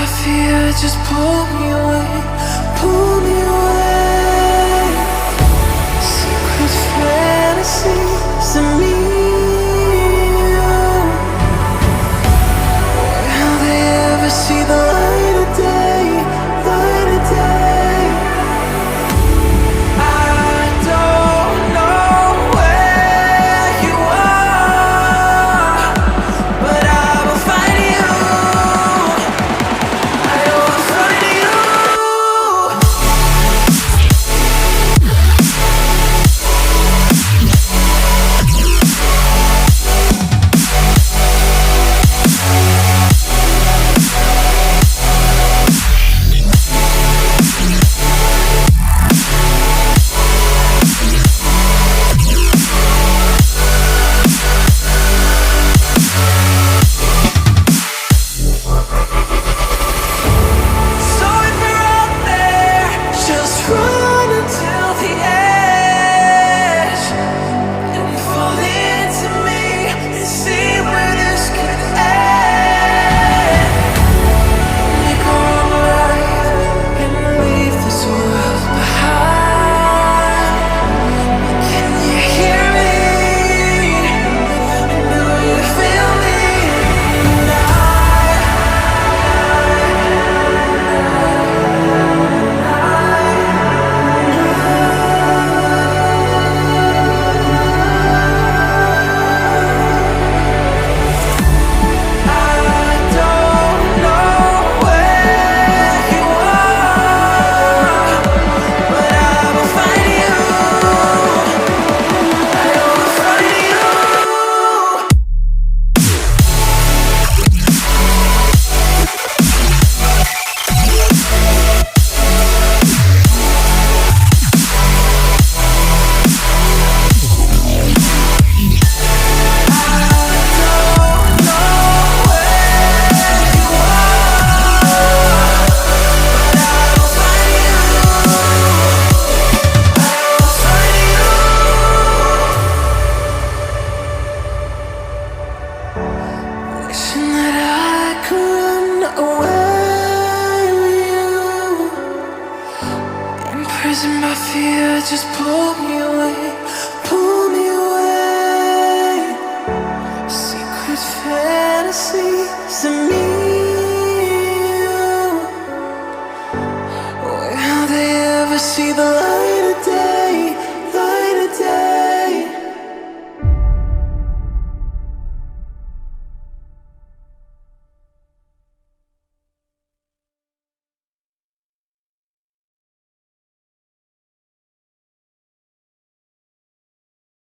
fear, just pull me away, pull me away. Secret fantasies of me. Will they ever see the light of day, light of day? I don't know where you are, but I will find you. I will find you. So if you're out there, just run until the edge and fall into me and see where this could end. Make a wrong right and leave this world behind. Can you hear me? Do you feel me? I don't know where you are, but I will find you. I will find you. Wishing that I could run away with you. Imprisoned by fear, just pull me away, pull me away. Secret fantasies of me. Will they ever see the light?